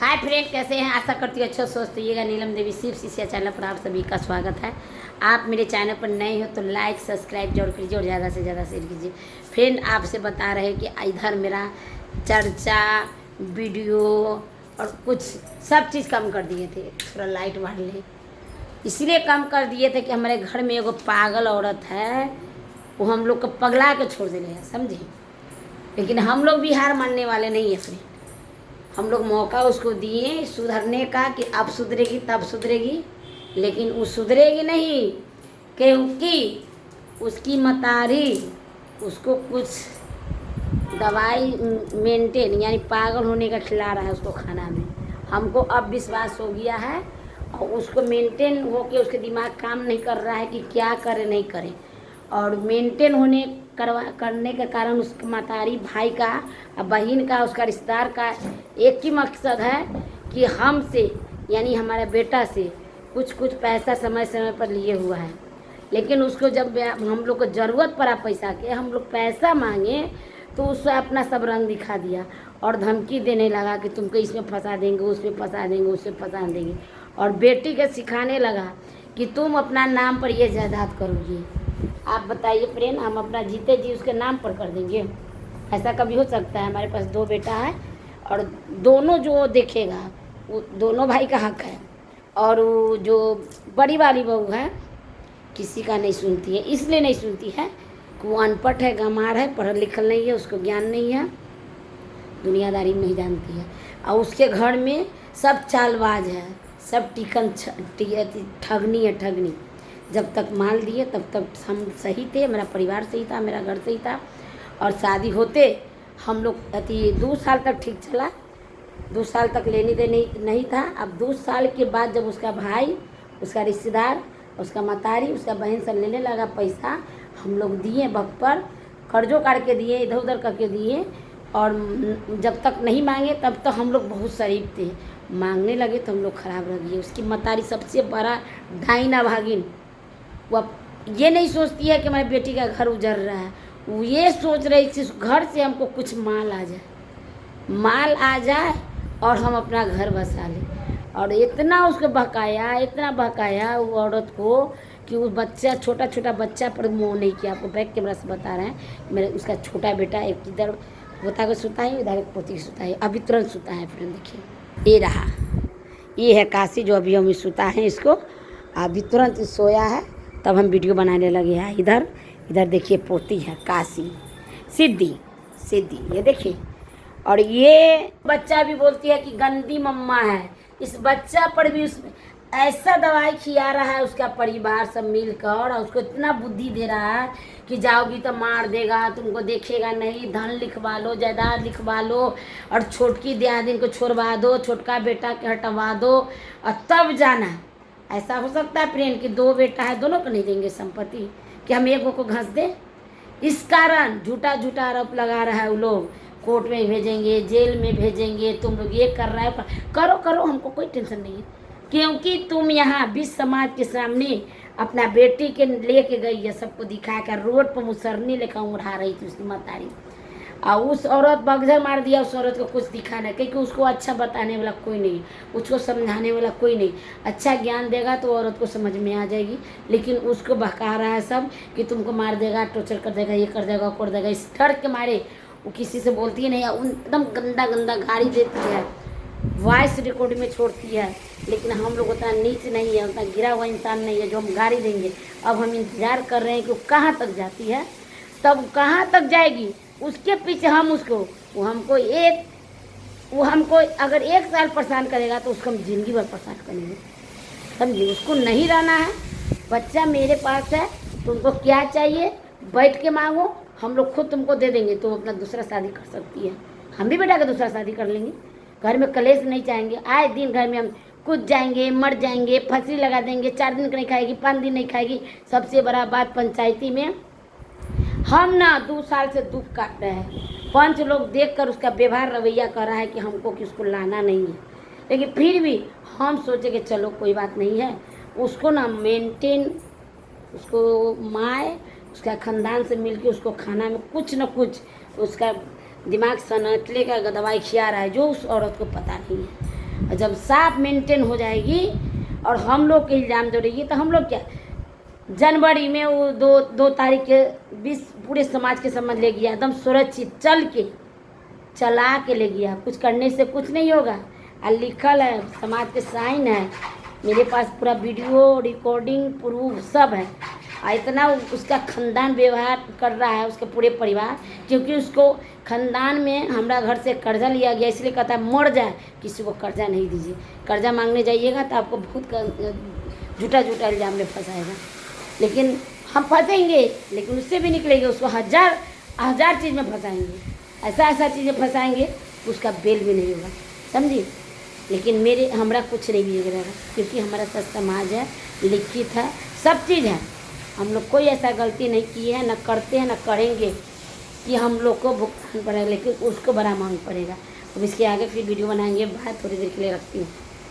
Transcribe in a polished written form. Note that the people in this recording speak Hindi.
हाय फ्रेंड, कैसे हैं? आशा करती हूँ अच्छा स्वस्थ रहिएगा। नीलम देवी शिव शिष्या चैनल पर आप सभी का स्वागत है। आप मेरे चैनल पर नए हो तो लाइक सब्सक्राइब जरूर कीजिए और ज़्यादा से ज़्यादा शेयर कीजिए। फ्रेंड, आपसे बता रहे हैं कि इधर मेरा चर्चा वीडियो और कुछ सब चीज़ कम कर दिए थे। थोड़ा लाइट बढ़ ले, इसलिए कम कर दिए थे कि हमारे घर में एगो पागल औरत है, वो हम लोग को पगला के छोड़ देने है, समझे। लेकिन हम लोग भी हार मानने वाले नहीं है फ्रेंड। हम लोग मौका उसको दिए सुधरने का कि अब सुधरेगी तब सुधरेगी, लेकिन वो सुधरेगी नहीं, क्योंकि उसकी मतारी उसको कुछ दवाई मेंटेन यानी पागल होने का खिला रहा है उसको खाना में। हमको अब विश्वास हो गया है और उसको मेंटेन हो के उसके दिमाग काम नहीं कर रहा है कि क्या करे नहीं करे। और मेंटेन होने करने के कारण उस मतारी भाई का और बहन का उसका रिश्तेदार का एक ही मकसद है कि हमसे यानी हमारे बेटा से कुछ पैसा समय समय पर लिए हुआ है। लेकिन उसको जब हम लोग को ज़रूरत पड़ा पैसा के, हम लोग पैसा मांगे तो उससे अपना सब रंग दिखा दिया और धमकी देने लगा कि तुमको इसमें फंसा देंगे, उसमें फंसा देंगे, उसमें फंसा देंगे। और बेटी के सिखाने लगा कि तुम अपना नाम पर ये जायदाद करोगी। आप बताइए फ्रेंड, हम अपना जीते जी उसके नाम पर कर देंगे? ऐसा कभी हो सकता है? हमारे पास 2 बेटा है और दोनों जो देखेगा वो दोनों भाई का हक है। और वो जो बड़ी वाली बहू है किसी का नहीं सुनती है, इसलिए नहीं सुनती है कि वो अनपढ़ है, गंवार है, पढ़ल लिखल नहीं है, उसको ज्ञान नहीं है, दुनियादारी नहीं जानती है। और उसके घर में सब चालबाज है, सब ठगनी है, ठगनी। जब तक माल दिए तब तक हम सही थे, मेरा परिवार सही था, मेरा घर सही था। और शादी होते हम लोग 2 साल तक ठीक चला, 2 साल तक लेने देने नहीं था। अब 2 साल के बाद जब उसका भाई, उसका रिश्तेदार, उसका मतारी, उसका बहन सब लेने लगा पैसा, हम लोग दिए वक्त पर, कर्जों काट के दिए, इधर उधर करके दिए। और जब तक नहीं मांगे तब तक हम लोग बहुत शरीफ थे, मांगने लगे तो हम लोग खराब रह गए। उसकी मतारी सबसे बड़ा डाइना भागिन, वो ये नहीं सोचती है कि हमारी बेटी का घर उजड़ रहा है, वो ये सोच रही थी घर से हमको कुछ माल आ जाए और हम अपना घर बसा लें। और इतना उसको बहकाया, इतना बहकाया वो औरत को कि वो बच्चा, छोटा बच्चा पर मोह नहीं किया। आपको बैक कैमरा से बता रहे हैं, मेरे उसका छोटा बेटा एक इधर पोता को सुता है, इधर एक पोती को सुता है, अभी तुरंत सुता है फ्रेंड। देखिए ये रहा, ये है काशी जो अभी हम सुता है, इसको अभी तुरंत सोया है, तब हम वीडियो बनाने लगे हैं। इधर देखिए पोती है काशी, सिद्धि, ये देखिए। और ये बच्चा भी बोलती है कि गंदी मम्मा है। इस बच्चा पर भी उसमें ऐसा दवाई खिला रहा है उसका परिवार सब मिलकर, और उसको इतना बुद्धि दे रहा है कि जाओगी तो मार देगा, तुमको देखेगा नहीं, धन लिखवा लो, जायदाद लिखवा लो, और छोटकी दियादिन को छोड़वा दो, छोटका बेटा के हटवा दो और तब जाना। ऐसा हो सकता है फ्रेंड कि 2 बेटा है, दोनों को नहीं देंगे संपत्ति, कि हम एक को घस दें? इस कारण झूठा आरोप लगा रहा है। वो लोग कोर्ट में भेजेंगे, जेल में भेजेंगे, तुम लोग ये कर रहा है, करो, हमको कोई टेंशन नहीं है, क्योंकि तुम यहाँ विश्व समाज के सामने अपना बेटी के लेके गई है, सबको दिखा कर रोड पर मुसरनी लेकर उड़ा रही थी उसकी मतारी। और उस औरत बगझर मार दिया, उस औरत को कुछ दिखा नहीं, क्योंकि उसको अच्छा बताने वाला कोई नहीं, उसको समझाने वाला कोई नहीं। अच्छा ज्ञान देगा तो औरत को समझ में आ जाएगी, लेकिन उसको बहका रहा है सब कि तुमको मार देगा, टॉर्चर कर देगा, ये कर देगा, वो कर देगा। इस डर के मारे वो किसी से बोलती ही नहीं है, एकदम गंदा गाली देती है, वॉइस रिकॉर्ड में छोड़ती है। लेकिन हम लोग उतना नीच नहीं है, उतना गिरा हुआ इंसान नहीं है जो हम गाली देंगे। अब हम इंतज़ार कर रहे हैं कि वो कहाँ तक जाती है, तब कहाँ तक जाएगी, उसके पीछे हम उसको, वो हमको अगर 1 साल परेशान करेगा तो उसको हम ज़िंदगी भर परेशान करेंगे, समझिए। उसको नहीं रहना है। बच्चा मेरे पास है, तुमको क्या चाहिए बैठ के मांगो, हम लोग खुद तुमको दे देंगे, तुम अपना दूसरा शादी कर सकती है। हम भी बेटा का दूसरा शादी कर लेंगे, घर में कलेश नहीं चाहेंगे। आए दिन घर में हम कूद जाएंगे, मर जाएंगे, फंसी लगा देंगे, 4 दिन नहीं खाएगी, 5 दिन नहीं खाएगी। सबसे बड़ा बात, पंचायती में हम ना 2 साल से दुख काट रहे हैं। 5 लोग देखकर उसका व्यवहार रवैया कर रहा है कि हमको कि उसको लाना नहीं है, लेकिन फिर भी हम सोचे कि चलो कोई बात नहीं है, उसको ना मेंटेन, उसको माए उसका ख़ानदान से मिलके उसको खाना में कुछ न कुछ उसका दिमाग सनटले का दवाई खिला रहा है, जो उस औरत को पता नहीं है। और जब साफ मेंटेन हो जाएगी और हम लोग के इल्ज़ाम जोड़ेगी तो हम लोग क्या, जनवरी में वो 2 तारीख के 20 पूरे समाज के समझ ले गया, एकदम सुरक्षित चला के ले गया, कुछ करने से कुछ नहीं होगा। और लिखल है, समाज के साइन है, मेरे पास पूरा वीडियो रिकॉर्डिंग प्रूफ सब है। और इतना उसका खानदान व्यवहार कर रहा है, उसके पूरे परिवार, क्योंकि उसको खानदान में हमारा घर से कर्जा लिया गया, इसलिए कहता है मर जाए किसी को कर्जा नहीं दीजिए। कर्जा मांगने जाइएगा तो आपको बहुत झूठा इल्ज़ाम में फंसाएगा। लेकिन हम फंसेंगे, लेकिन उससे भी निकलेंगे, उसको हजार चीज़ में फंसाएंगे, ऐसा चीज़ें फंसाएंगे उसका बेल भी नहीं होगा, समझिए। लेकिन हमारा कुछ नहीं बिगड़ेगा, क्योंकि हमारा सब समाज है, लिखित है, सब चीज़ है। हम लोग कोई ऐसा गलती नहीं किए हैं, ना करते हैं, ना करेंगे कि हम लोग को भुगतान पड़ेगा, लेकिन उसको बड़ा मांग पड़ेगा। अब इसके आगे फिर वीडियो बनाएंगे। बाय, थोड़ी देर के लिए रखती हूँ।